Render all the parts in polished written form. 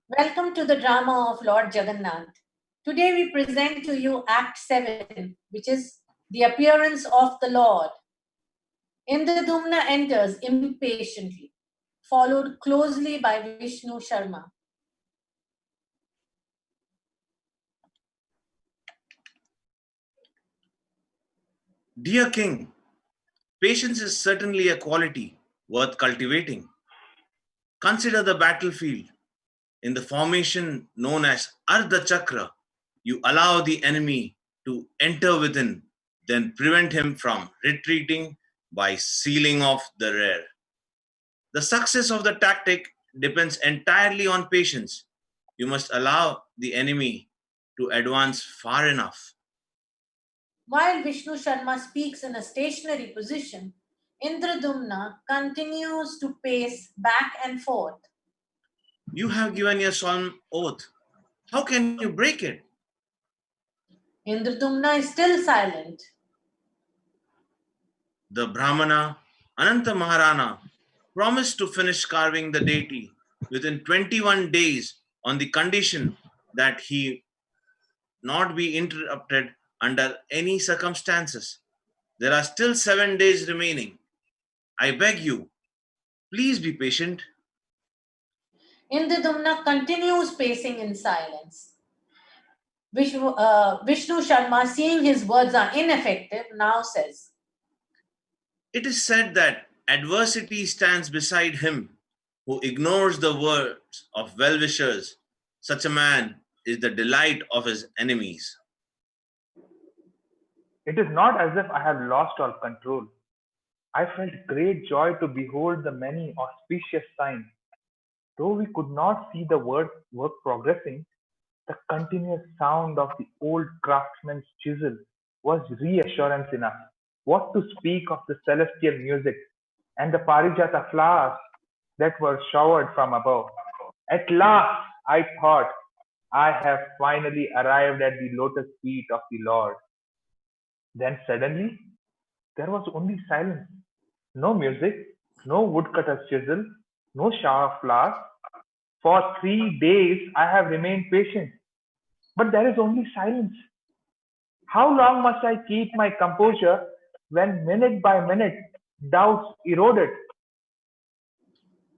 Welcome to the drama of Lord Jagannath. Today we present to you Act 7, which is the appearance of the Lord. Indradumna enters impatiently, followed closely by Vishnu Sharma. Dear King, patience is certainly a quality worth cultivating. Consider the battlefield. In the formation known as Ardha Chakra, you allow the enemy to enter within, then prevent him from retreating by sealing off the rear. The success of the tactic depends entirely on patience. You must allow the enemy to advance far enough. While Vishnu Sharma speaks in a stationary position, Indradumna continues to pace back and forth. You have given your solemn oath. How can you break it? Indradumna is still silent. The Brahmana Ananta Maharana promised to finish carving the deity within 21 days on the condition that he not be interrupted under any circumstances. There are still 7 days remaining. I beg you, please be patient. Indradumna continues pacing in silence. Vishnu Sharma, seeing his words are ineffective, now says, It is said that adversity stands beside him who ignores the words of well wishers. Such a man is the delight of his enemies. It is not as if I have lost all control. I felt great joy to behold the many auspicious signs. Though we could not see the work progressing, the continuous sound of the old craftsman's chisel was reassurance enough. What to speak of the celestial music and the parijata flowers that were showered from above? At last, I thought, I have finally arrived at the lotus feet of the Lord. Then suddenly, there was only silence. No music, no woodcutter's chisel, no shower of flowers. For 3 days I have remained patient, but there is only silence. How long must I keep my composure when minute by minute doubts eroded?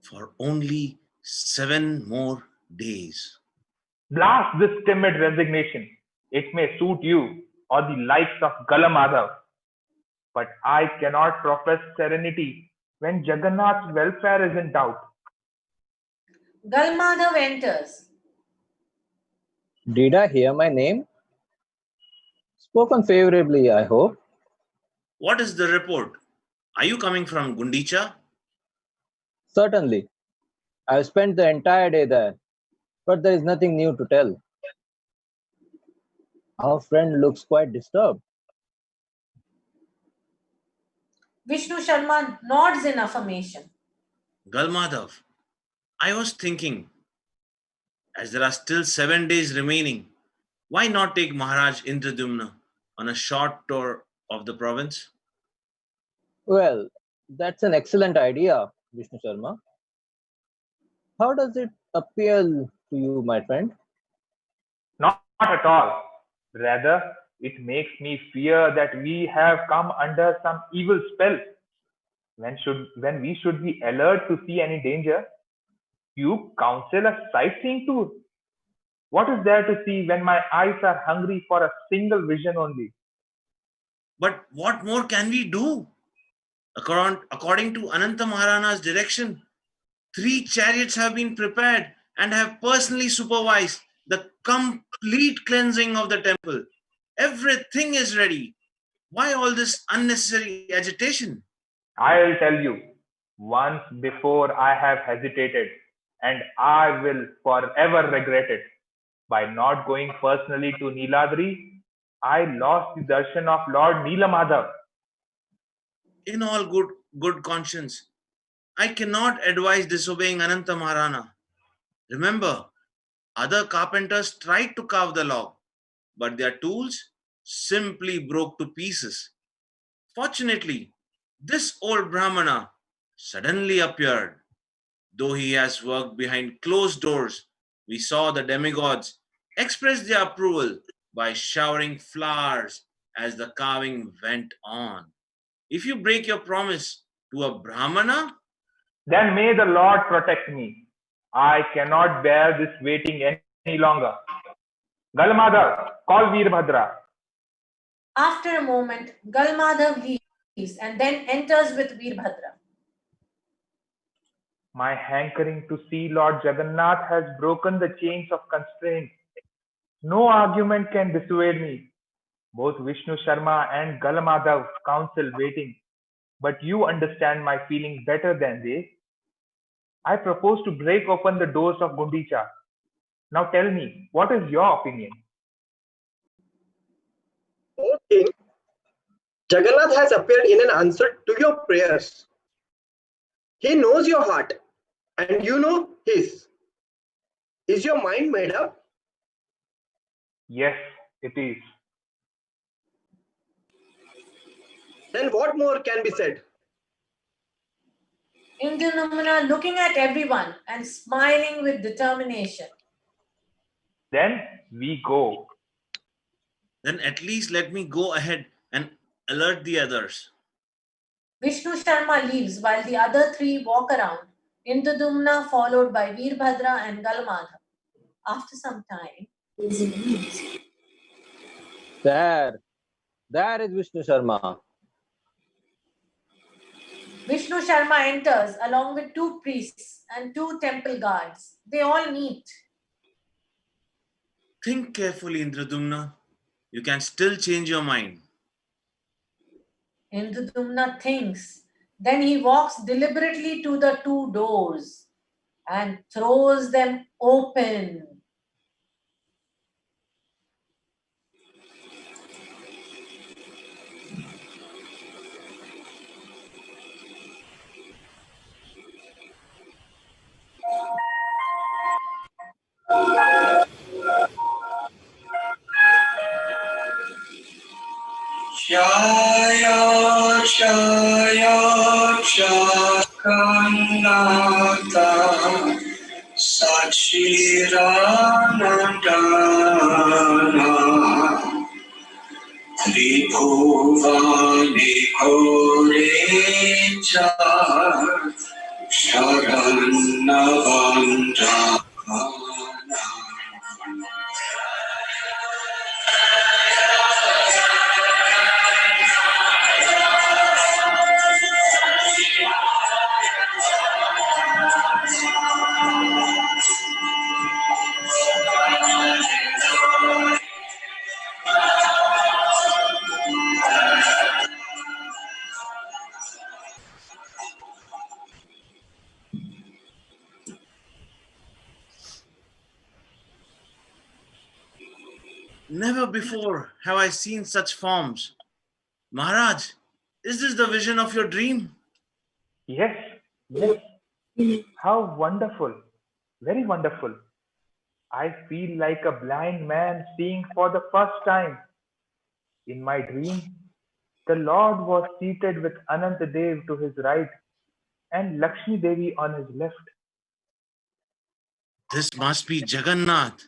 For only 7 more days. Blast this timid resignation. It may suit you or the likes of Galamadhav, but I cannot profess serenity when Jagannath's welfare is in doubt. Galmadhav enters. Did I hear my name? Spoken favorably, I hope. What is the report? Are you coming from Gundicha? Certainly. I've spent the entire day there, but there is nothing new to tell. Our friend looks quite disturbed. Vishnu Sharma nods in affirmation. Galmadhav, I was thinking, as there are still 7 days remaining, why not take Maharaj Indradumna on a short tour of the province? Well, that's an excellent idea, Vishnu Sharma. How does it appeal to you, my friend? Not at all. Rather, it makes me fear that we have come under some evil spell. When we should be alert to see any danger, you counsel a sightseeing tour. What is there to see when my eyes are hungry for a single vision only? But what more can we do? According to Ananta Maharana's direction, 3 chariots have been prepared and have personally supervised the complete cleansing of the temple. Everything is ready. Why all this unnecessary agitation? I'll tell you, once before I have hesitated, and I will forever regret it. By not going personally to Niladri, I lost the darshan of Lord Neelamadhav. In all good conscience, I cannot advise disobeying Ananta Maharana. Remember, other carpenters tried to carve the log, but their tools simply broke to pieces. Fortunately, this old Brahmana suddenly appeared, though he has worked behind closed doors we saw the demigods express their approval by showering flowers as the carving went on. If you break your promise to a Brahmana, Then may the Lord protect me. I cannot bear this waiting any longer. Galmadhav, call Veerbhadra. After a moment, Galmadhav leaves and then enters with Veerbhadra. My hankering to see Lord Jagannath has broken the chains of constraint. No argument can dissuade me. Both Vishnu Sharma and Galmadhav counsel waiting, but you understand my feelings better than they. I propose to break open the doors of Gundicha. Now tell me, what is your opinion? O King, Jagannath has appeared in an answer to your prayers. He knows your heart, and you know his. Is your mind made up? Yes, it is. Then what more can be said? Indranumna looking at everyone and smiling with determination. Then we go. then at least let me go ahead and alert the others. Vishnu Sharma leaves while the other three walk around, Indradumna followed by Veerbhadra and Galmadhav. After some time, There is Vishnu Sharma. Vishnu Sharma enters along with two priests and two temple guards. They all meet. Think carefully, Indradumna. You can still change your mind. Indradumna thinks. Then he walks deliberately to the two doors and throws them open. Jaya Jaya Jagannatha Sachiranandana Tribhuvani Korecha Sharanavandana. Never before have I seen such forms. Maharaj, is this the vision of your dream? Yes, yes. How wonderful. Very wonderful. I feel like a blind man seeing for the first time. In my dream, the Lord was seated with Anantadev to his right and Lakshmi Devi on his left. This must be Jagannath.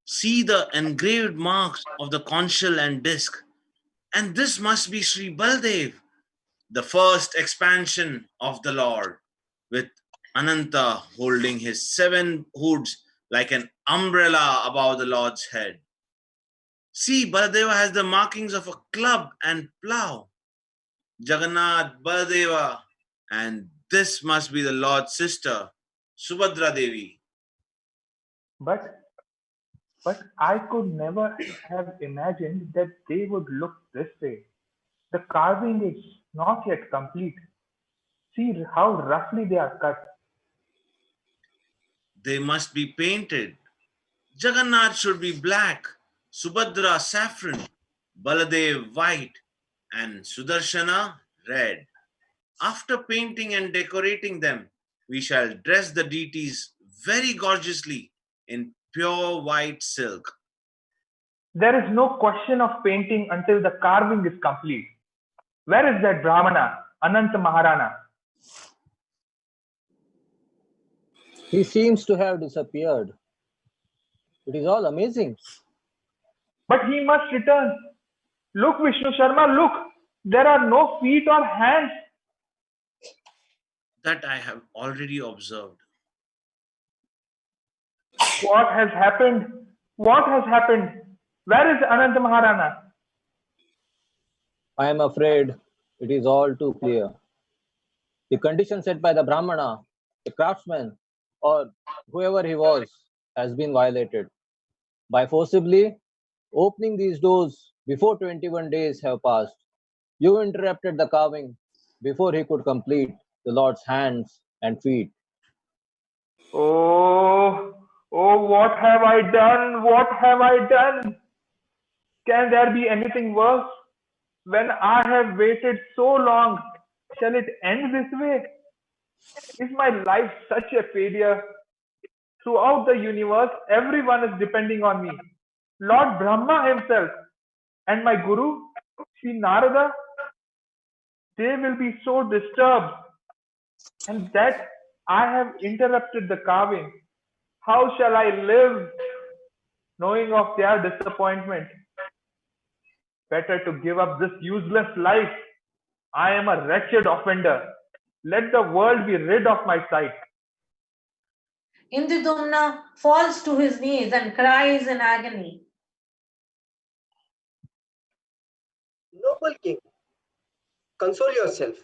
See the engraved marks of the conch shell and disc. And this must be Sri Baldev, the first expansion of the Lord, with Ananta holding his seven hoods like an umbrella above the Lord's head. See, Baladeva has the markings of a club and plough. Jagannath, Baladeva, and this must be the Lord's sister, Subhadra Devi. But I could never have imagined that they would look this way. The carving is not yet complete. See how roughly they are cut. They must be painted. Jagannath should be black, Subhadra saffron, Baladev white, and Sudarshana red. After painting and decorating them, we shall dress the deities very gorgeously in pure white silk. There is no question of painting until the carving is complete. Where is that Brahmana, Ananta Maharana? He seems to have disappeared. It is all amazing. But he must return. Look, Vishnu Sharma, look. There are no feet or hands. That I have already observed. What has happened? What has happened? Where is Ananta Maharana? I am afraid it is all too clear. The condition set by the Brahmana, the craftsman, or whoever he was, has been violated. By forcibly opening these doors before 21 days have passed, you interrupted the carving before he could complete the Lord's hands and feet. Oh, what have I done? What have I done? Can there be anything worse? When I have waited so long, shall it end this way? Is my life such a failure? Throughout the universe, everyone is depending on me. Lord Brahma himself and my Guru, Sri Narada, they will be so disturbed. And that I have interrupted the carving. How shall I live knowing of their disappointment? Better to give up this useless life. I am a wretched offender. Let the world be rid of my sight. Indradumna falls to his knees and cries in agony. Noble king, console yourself.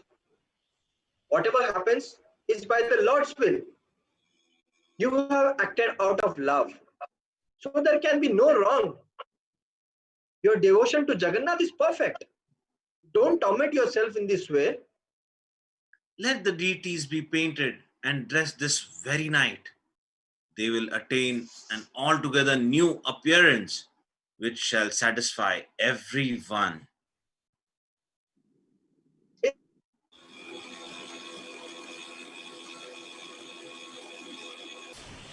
Whatever happens is by the Lord's will. You have acted out of love, so there can be no wrong. Your devotion to Jagannath is perfect. Don't torment yourself in this way. Let the deities be painted and dressed this very night. They will attain an altogether new appearance, which shall satisfy everyone.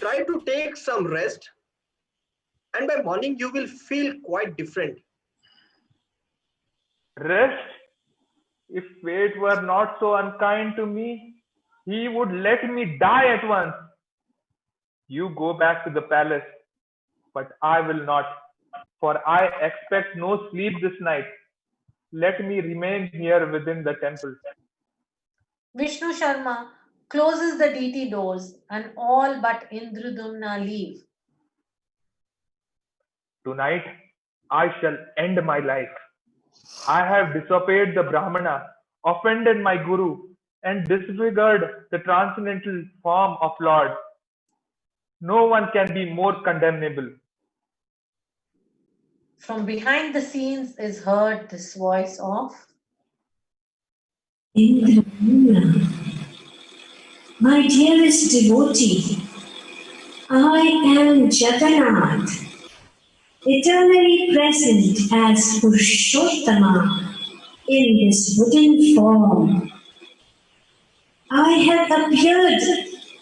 Try to take some rest, and by morning you will feel quite different. Rest? If fate were not so unkind to me, he would let me die at once. You go back to the palace, but I will not, for I expect no sleep this night. Let me remain here within the temple. Vishnu Sharma closes the deity doors and all but Indradumna leave. Tonight, I shall end my life. I have disobeyed the Brahmana, offended my Guru, and disfigured the transcendental form of Lord. No one can be more condemnable. From behind the scenes is heard this voice of Indradumna, my dearest devotee, I am Jagannath, eternally present as Purushottama in this wooden form. I have appeared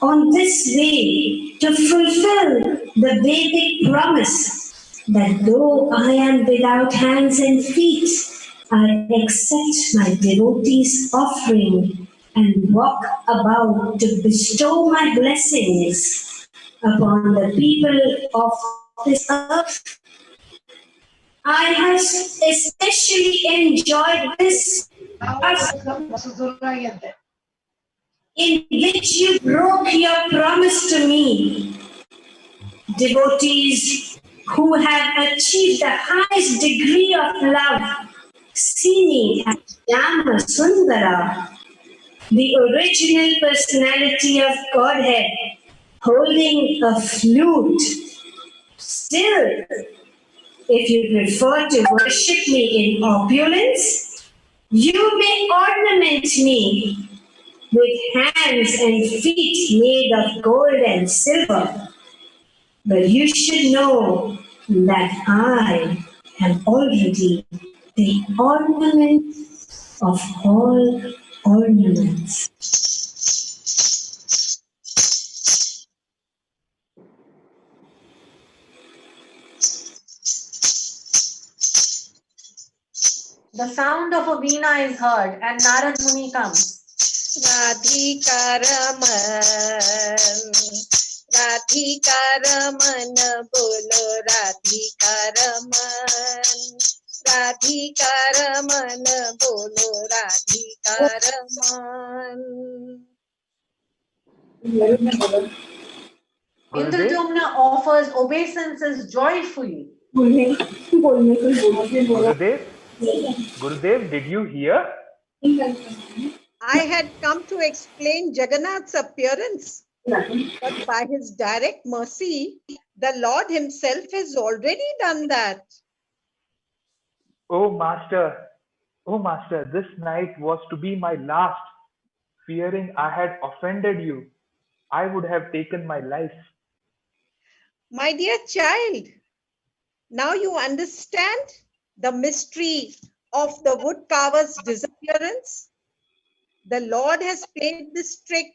on this way to fulfill the Vedic promise that though I am without hands and feet, I accept my devotees' offering and walk about to bestow my blessings upon the people of this earth. I have especially enjoyed this in which you broke your promise to me. Devotees who have achieved the highest degree of love, see me as Shama Sundara, the original personality of Godhead, holding a flute. Still, if you prefer to worship me in opulence, you may ornament me with hands and feet made of gold and silver. But you should know that I am already the ornament of all ornaments. the sound of a veena is heard and Narad Muni comes. Radhikaram Radhika Raman बोलो राधिका रमन, राधिका रमन बोलो Radhika Raman. Indradumna offers obeisances joyfully. Gurudev, did you hear? I had come to explain Jagannath's appearance, but by his direct mercy, the Lord himself has already done that. Oh Master, this night was to be my last. Fearing I had offended you, I would have taken my life. My dear child, now you understand the mystery of the woodcarver's disappearance. The Lord has played this trick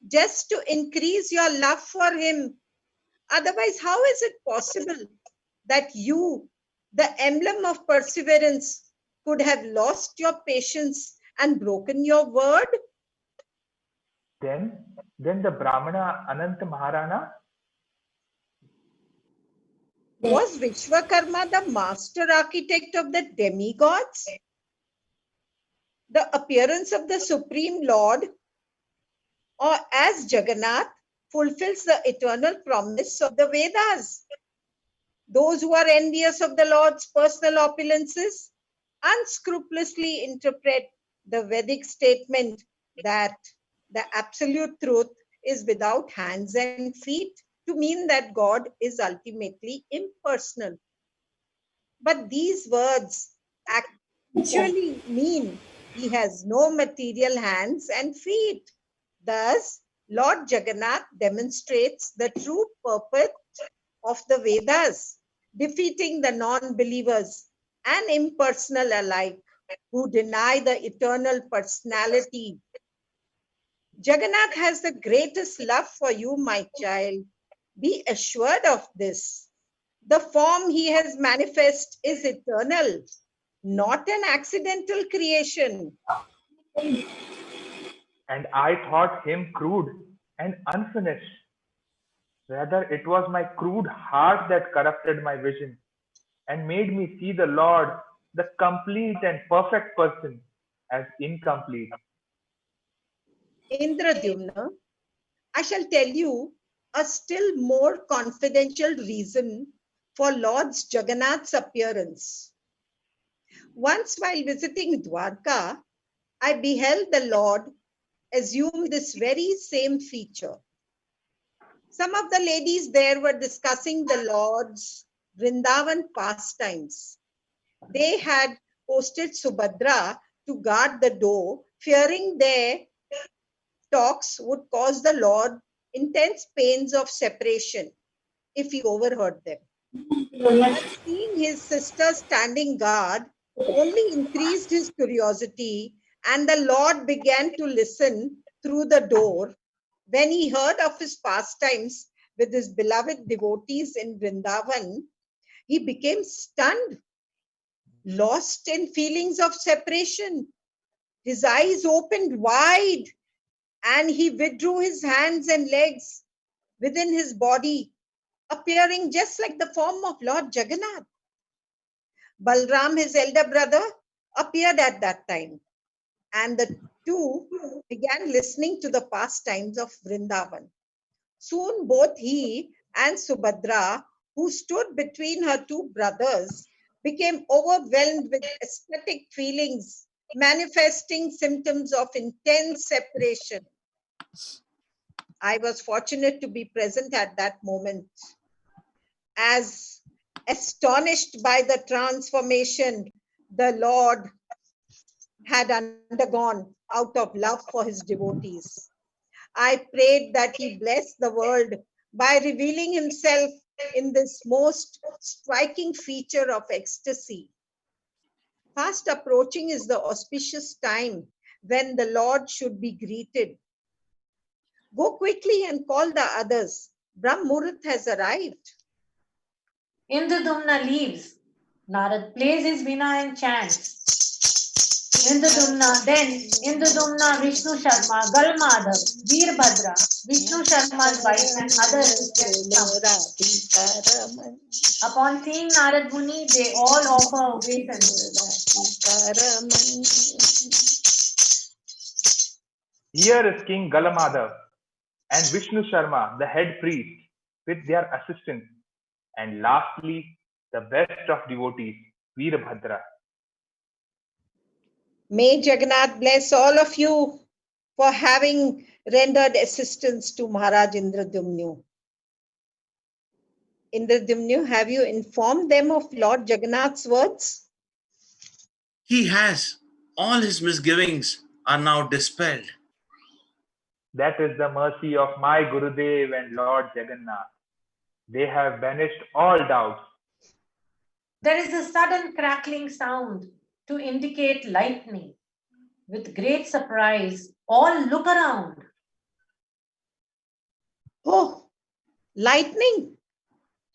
just to increase your love for him. Otherwise, how is it possible that you, the emblem of perseverance, could have lost your patience and broken your word? Then the Brahmana Ananta Maharana? Was Vishwakarma the master architect of the demigods? The appearance of the Supreme Lord, or as Jagannath, fulfills the eternal promise of the Vedas. Those who are envious of the Lord's personal opulences unscrupulously interpret the Vedic statement that the absolute truth is without hands and feet to mean that God is ultimately impersonal. But these words actually mean he has no material hands and feet. Thus, Lord Jagannath demonstrates the true purpose of the Vedas, defeating the non-believers and impersonal alike who deny the eternal personality. Jagannath has the greatest love for you, my child. Be assured of this. The form he has manifest is eternal, not an accidental creation. And I thought him crude and unfinished. Rather, it was my crude heart that corrupted my vision and made me see the Lord, the complete and perfect person, as incomplete. Indradumna, I shall tell you a still more confidential reason for Lord Jagannath's appearance. Once while visiting Dwarka, I beheld the Lord assume this very same feature. Some of the ladies there were discussing the Lord's Vrindavan pastimes. They had posted Subhadra to guard the door, fearing their talks would cause the Lord intense pains of separation if he overheard them. But seeing his sister standing guard only increased his curiosity, and the Lord began to listen through the door. When he heard of his pastimes with his beloved devotees in Vrindavan, he became stunned, lost in feelings of separation. His eyes opened wide and he withdrew his hands and legs within his body, appearing just like the form of Lord Jagannath. Balram, his elder brother, appeared at that time, and the two began listening to the pastimes of Vrindavan. Soon both he and Subhadra, who stood between her two brothers, became overwhelmed with ecstatic feelings, manifesting symptoms of intense separation. I was fortunate to be present at that moment. As astonished by the transformation the Lord had undergone out of love for his devotees, I prayed that he bless the world by revealing himself in this most striking feature of ecstasy. Fast approaching is the auspicious time when the Lord should be greeted. Go quickly and call the others. Brahm Muhurat has arrived. Indradumna leaves. Narad plays his veena and chants. Indudumna, Vishnu Sharma, Galmadhav, Veerbhadra, Vishnu Sharma's wife and other relatives come. Upon seeing Narad Muni, they all offer obeisances. Here is King Galamadhav and Vishnu Sharma, the head priest, with their assistants. And lastly, the best of devotees, Veerbhadra. May Jagannath bless all of you for having rendered assistance to Maharaj Indradyumnu. Indradyumnu, have you informed them of Lord Jagannath's words? He has. All his misgivings are now dispelled. That is the mercy of my Gurudev and Lord Jagannath. They have banished all doubts. There is a sudden crackling sound to indicate lightning. With great surprise, all look around. Oh, lightning!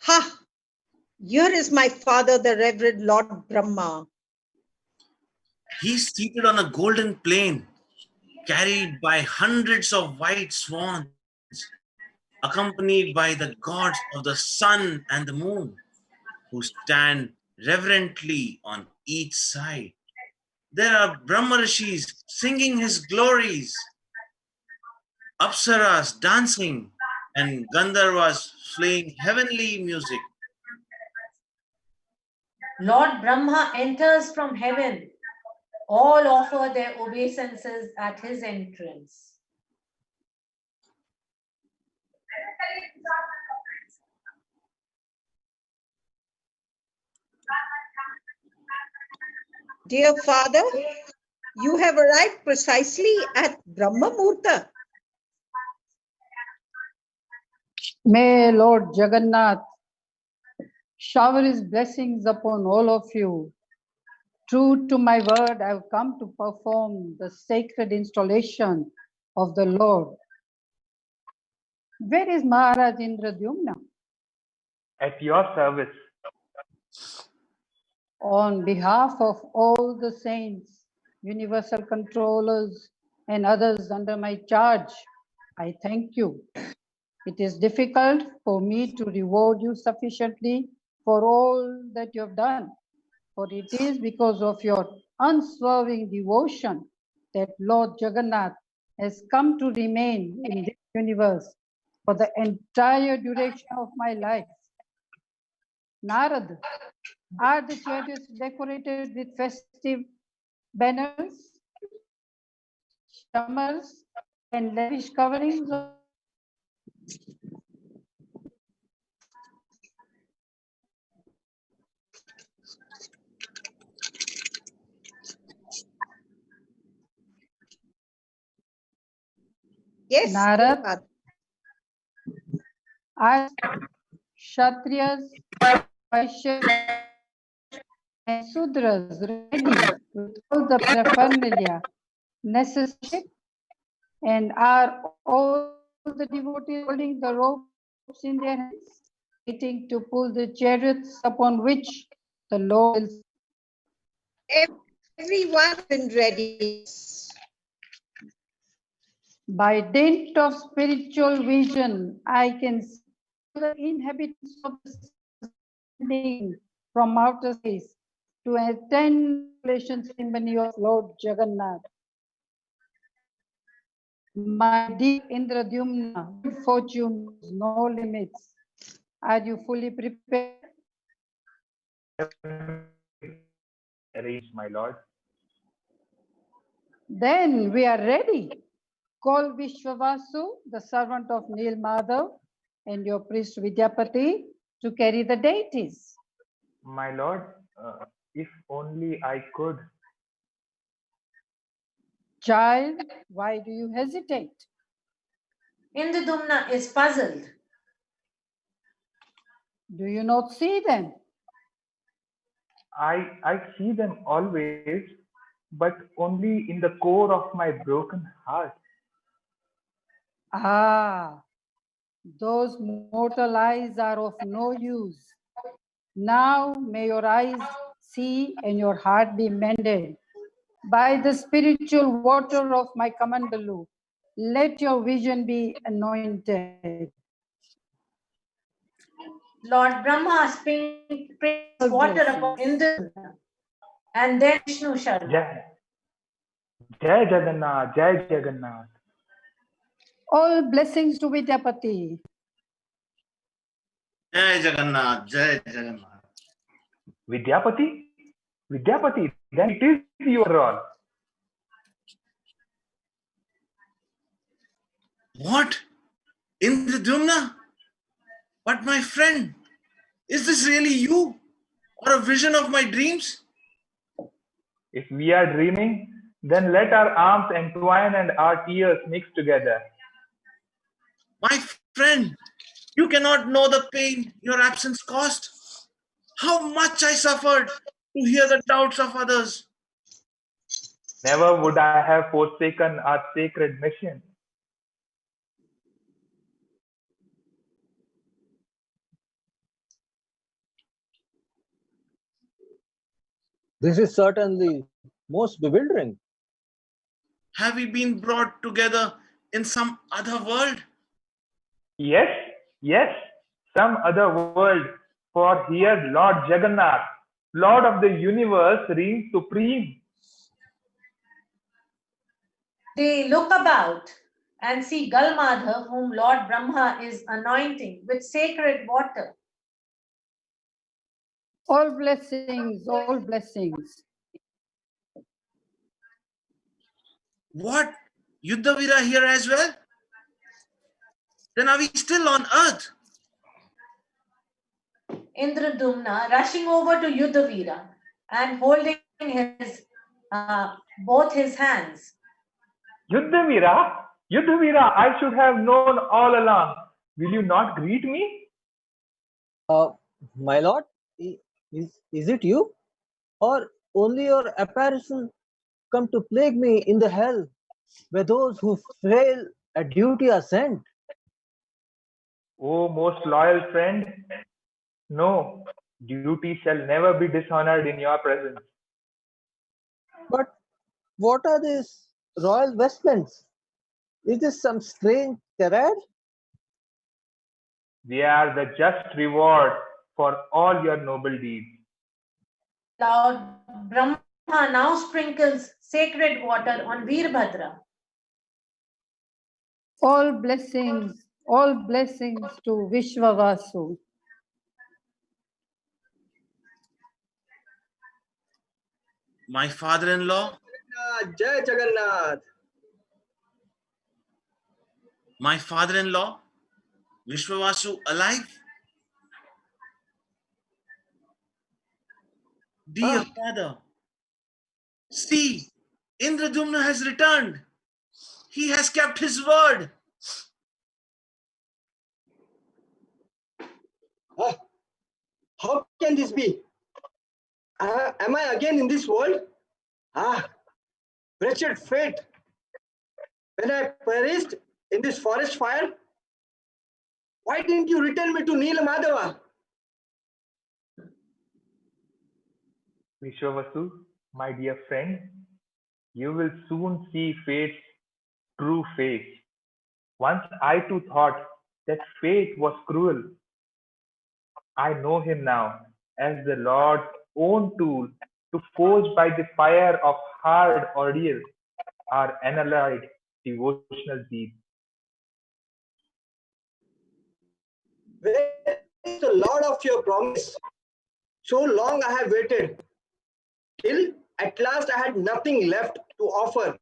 Ha! Here is my father, the Reverend Lord Brahma. He's seated on a golden plane, carried by hundreds of white swans, accompanied by the gods of the sun and the moon, who stand reverently on each side. There are Brahmarishis singing his glories, Apsaras dancing, and Gandharvas playing heavenly music. Lord Brahma enters from heaven. All offer their obeisances at his entrance. Dear Father, you have arrived precisely at Brahma Murta. May Lord Jagannath shower his blessings upon all of you. True to my word, I have come to perform the sacred installation of the Lord. Where is Maharaj Indradyumna? At your service. On behalf of all the saints, universal controllers, and others under my charge, I thank you. It is difficult for me to reward you sufficiently for all that you have done, for it is because of your unswerving devotion that Lord Jagannath has come to remain in this universe for the entire duration of my life. Narad, are the chariots decorated with festive banners, shamars, and lavish coverings? Yes, Narad, Father. are Kshatriyas, Vaishyas, and Sudras ready with all the paraphernalia necessary, and are all the devotees holding the ropes in their hands, waiting to pull the chariots upon which the Lord will. Everyone in readiness. By dint of spiritual vision, I can see the inhabitants of the sea from outer space to attend the celebration ceremony of Lord Jagannath. My dear Indradyumna, good fortune knows no limits. Are you fully prepared? Arranged, my lord. Then we are ready. Call Vishwavasu, the servant of Nil Madhav, and your priest Vidyapati to carry the deities. My lord, if only I could. Child, why do you hesitate? Indudumna is puzzled. Do you not see them? I see them always, but only in the core of my broken heart. Ah, those mortal eyes are of no use. Now may your eyes see and your heart be mended. by the spiritual water of my Kamandalu, let your vision be anointed. Lord Brahma sprinkles water upon Indra, and then Vishnu Sharma. Jai, Jai Jagannath, Jai Jagannath. All blessings to Vidyapati. Jai Jagannath, Jai Jagannath. Vidyapati? Vidyapati, then it is your all. What? Indradumna? But my friend, is this really you? Or a vision of my dreams? If we are dreaming, then let our arms entwine and our tears mix together. My friend, you cannot know the pain your absence caused. How much I suffered to hear the doubts of others. Never would I have forsaken our sacred mission. This is certainly most bewildering. Have we been brought together in some other world? Yes, yes, some other world. For here Lord Jagannath, Lord of the universe, reigns supreme. They look about and see Galmadha, whom Lord Brahma is anointing with sacred water. All blessings, all blessings. What? Yuddhavira here as well? Then are we still on earth? Indradumna rushing over to Yuddhavira and holding his both his hands. Yuddhavira, Yuddhavira, I should have known all along. Will you not greet me? My lord, is it you? Or only your apparition come to plague me in the hell where those who fail at duty are sent? Oh, most loyal friend, no, duty shall never be dishonored in your presence. But what are these royal vestments? Is this some strange charade? They are the just reward for all your noble deeds. Lord Brahma now sprinkles sacred water on Veerbhadra. All blessings to Vishwavasu. My father-in-law, Jai Jagannath. my father-in-law, Vishwavasu alive? Dear father, see, Indradumna has returned. He has kept his word. How can this be? Am I again in this world? Wretched fate. When I perished in this forest fire, why didn't you return me to Neelamadava? Vishwavasu, my dear friend, you will soon see fate's true face. Once I too thought that fate was cruel. I know him now as the Lord's own tool to forge by the fire of hard ordeal our unalloyed devotional deeds. Where is the Lord of your promise? So long I have waited, till at last I had nothing left to offer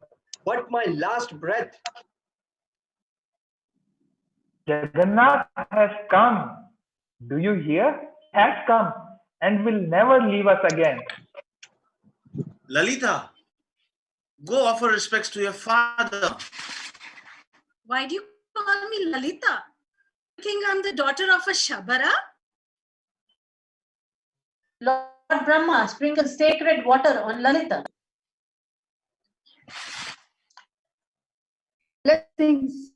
but my last breath. Jagannath has come. Do you hear? He has come and will never leave us again. Lalita, go offer respects to your father. Why do you call me Lalita? You think I'm the daughter of a Shabara? Lord Brahma sprinkles sacred water on Lalita. Blessings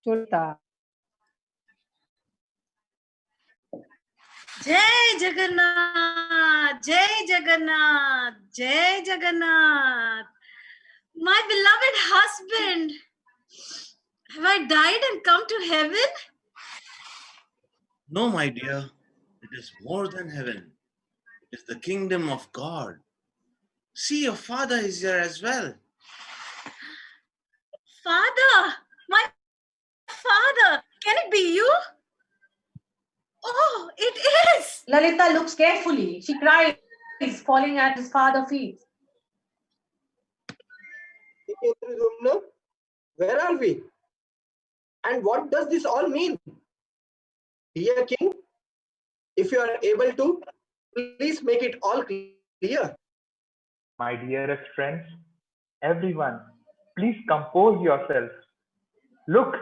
to Lalita. Jai Jagannath, Jai Jagannath, Jai Jagannath. My beloved husband, have I died and come to heaven? No, my dear, it is more than heaven. It is the kingdom of God. See, your father is here as well. Father, my father, can it be you? Oh, it is. Lalita looks carefully. She cries, falling at his father's feet. Indradumna, where are we? And what does this all mean? Dear King, if you are able to, please make it all clear. My dearest friends, everyone, please compose yourselves. Look,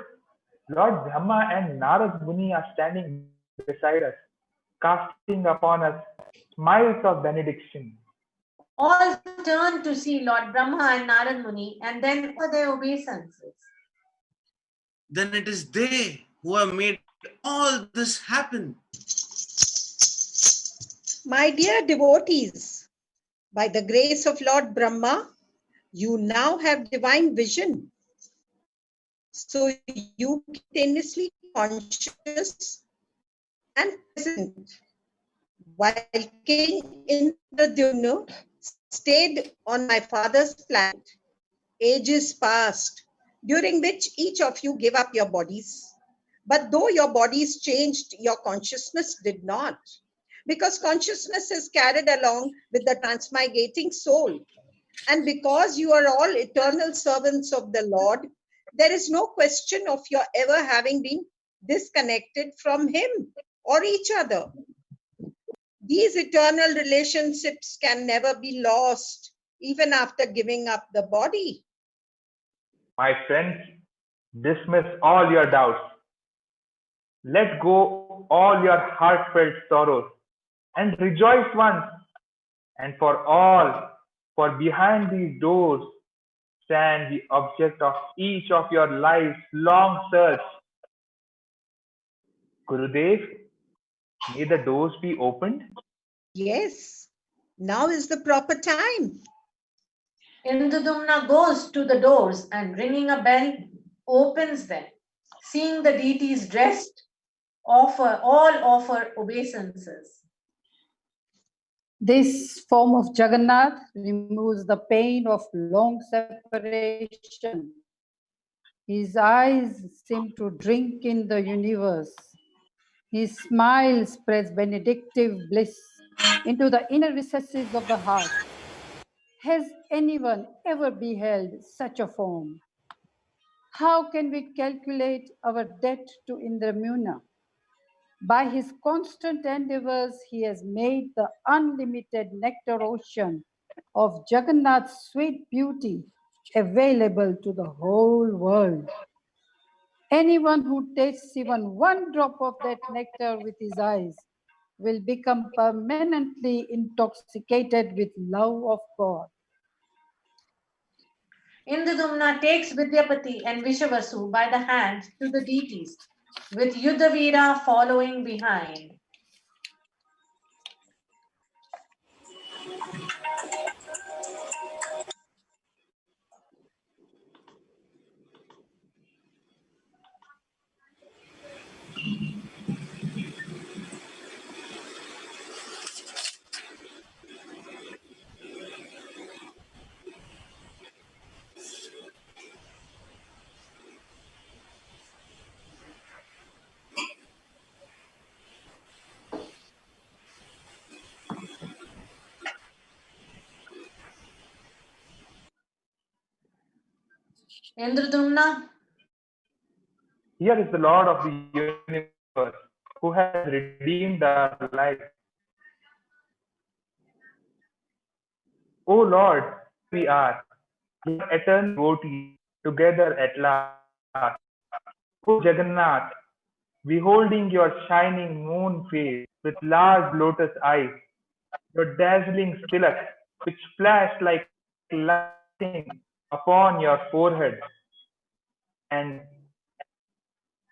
Lord Brahma and Narad Muni are standing beside us, casting upon us smiles of benediction. All turn to see Lord Brahma and Narad Muni and then for their obeisances. Then it is they who have made all this happen. My dear devotees, by the grace of Lord Brahma, you now have divine vision. So you continuously conscious and present. While King Indradumna stayed on my father's planet, ages passed, during which each of you gave up your bodies. But though your bodies changed, your consciousness did not. Because consciousness is carried along with the transmigrating soul. And because you are all eternal servants of the Lord, there is no question of your ever having been disconnected from Him or each other. These eternal relationships can never be lost, even after giving up the body. My friends, dismiss all your doubts. Let go all your heartfelt sorrows and rejoice once and for all, for behind these doors stand the object of each of your life's long search. Gurudev, may the doors be opened? Yes, now is the proper time. Indradumna goes to the doors and ringing a bell opens them. Seeing the deities dressed, all offer obeisances. This form of Jagannath removes the pain of long separation. His eyes seem to drink in the universe. His smile spreads benedictive bliss into the inner recesses of the heart. Has anyone ever beheld such a form? How can we calculate our debt to Indramuna? By his constant endeavors, he has made the unlimited nectar ocean of Jagannath's sweet beauty available to the whole world. Anyone who tastes even one drop of that nectar with his eyes will become permanently intoxicated with love of God. Indradumna takes Vidyapati and Vishavasu by the hand to the deities, with Yudhavira following behind. Indradumna, Here is the Lord of the universe who has redeemed our life. O Lord, we are your eternal devotees together at last. O Jagannath, beholding your shining moon face with large lotus eyes, your dazzling tilak which flashed like lightning upon your forehead, and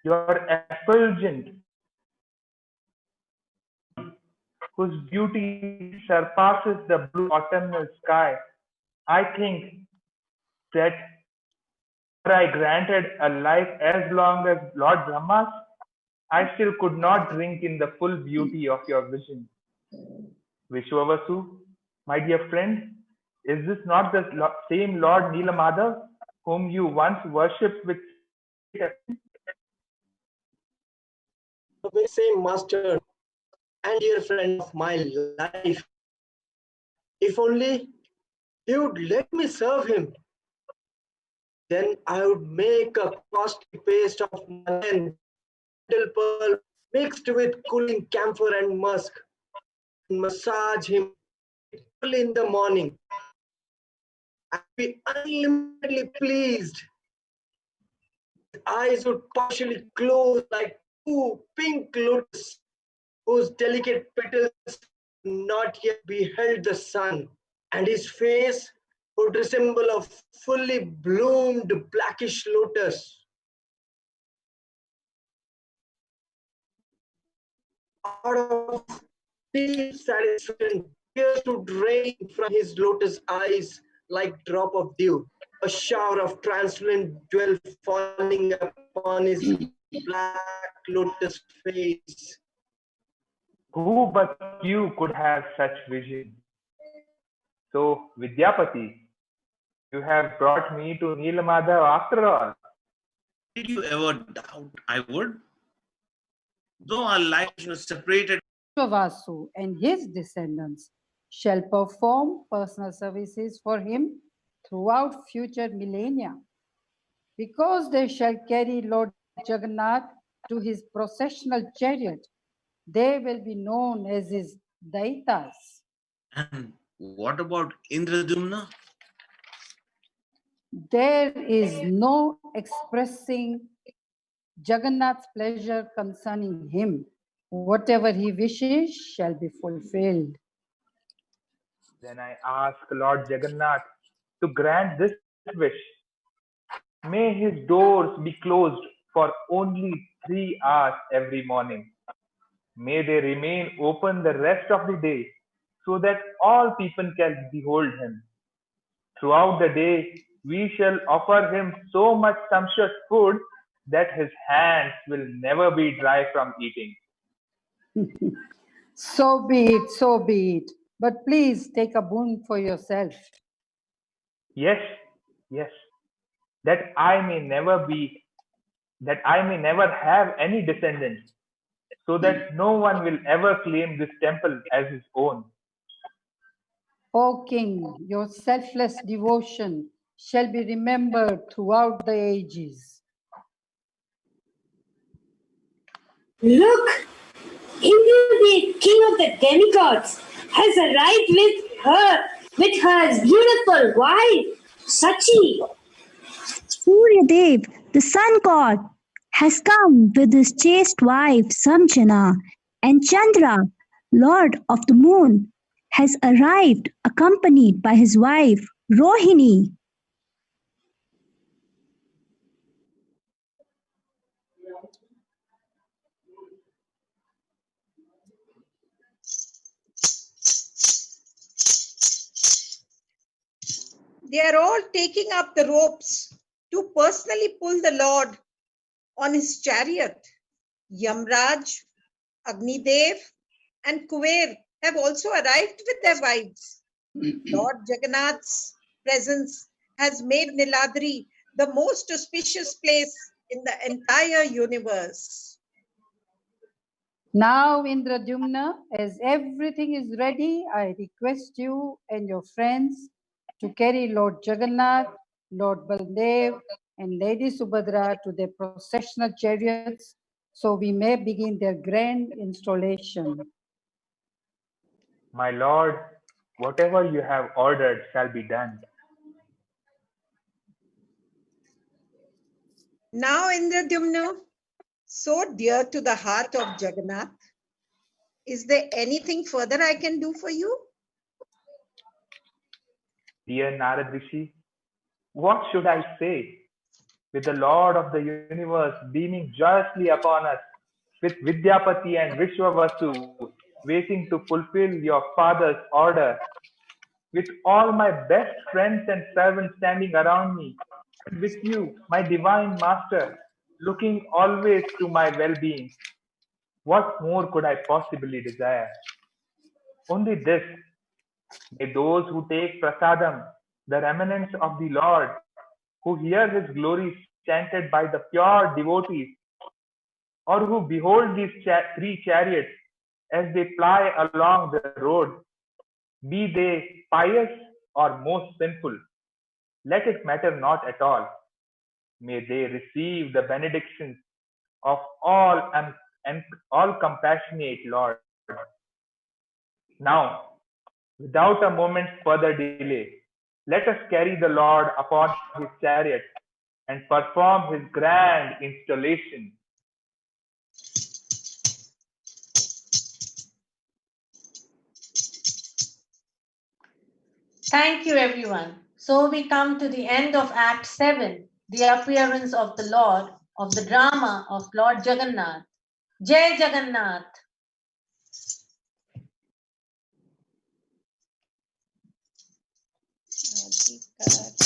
your effulgent whose beauty surpasses the blue autumnal sky, I think that were I granted a life as long as Lord Brahma's, I still could not drink in the full beauty of your vision. Vishwavasu, my dear friend, is this not the same Lord Neelamadav whom you once worshipped with The very same master and dear friend of my life. If only he would let me serve him, then I would make a costly paste of mullein, pearl mixed with cooling camphor and musk, and massage him early in the morning. I'd be unlimitedly pleased. His eyes would partially close like two pink lotus whose delicate petals not yet beheld the sun, and his face would resemble a fully bloomed blackish lotus. Out of deep satisfaction, tears would rain from his lotus eyes like drop of dew, a shower of translucent jewel falling upon his black lotus face. Who but you could have such vision? So, Vidyapati, you have brought me to Neelamadav after all. Did you ever doubt I would? Though our lives were separated, Vishwavasu and his descendants shall perform personal services for him throughout future millennia, because they shall carry Lord Jagannath to his processional chariot. They will be known as his Daitas. and what about Indradumna? There is no expressing Jagannath's pleasure concerning him. Whatever he wishes shall be fulfilled. Then I ask Lord Jagannath to grant this wish. May his doors be closed for only 3 hours every morning. May they remain open the rest of the day so that all people can behold him. Throughout the day, we shall offer him so much sumptuous food that his hands will never be dry from eating. So be it, so be it. But please take a boon for yourself. Yes, yes, that I may never have any descendants, so that no one will ever claim this temple as his own. O King, your selfless devotion shall be remembered throughout the ages. Look, Indra, the king of the demigods, has arrived with her beautiful wife, Sachi. Suryadev, the sun god, has come with his chaste wife Sanjana, and Chandra, lord of the moon, has arrived accompanied by his wife Rohini. They are all taking up the ropes to personally pull the Lord on his chariot. Yamraj, Agnidev, and Kuver have also arrived with their wives. Lord Jagannath's presence has made Niladri the most auspicious place in the entire universe. Now, Indradumna, as everything is ready, I request you and your friends to carry Lord Jagannath, Lord Baldev, and Lady Subhadra to their processional chariots, so we may begin their grand installation. My lord, whatever you have ordered shall be done. Now, Indradumna, so dear to the heart of Jagannath, is there anything further I can do for you? Dear Narad Rishi, what should I say? With the Lord of the universe beaming joyously upon us, with Vidyapati and Vishwavasu waiting to fulfill your Father's order, with all my best friends and servants standing around me, and with you, my divine Master, looking always to my well-being. What more could I possibly desire? Only this: may those who take prasadam, the remnants of the Lord, who hear his glories chanted by the pure devotees, or who behold these three chariots as they ply along the road, be they pious or most sinful, let it matter not at all. May they receive the benedictions of all and all compassionate Lord. Now, without a moment's further delay, let us carry the Lord upon his chariot and perform his grand installation. Thank you, everyone. So we come to the end of Act 7, the appearance of the Lord, of the drama of Lord Jagannath. Jai Jagannath.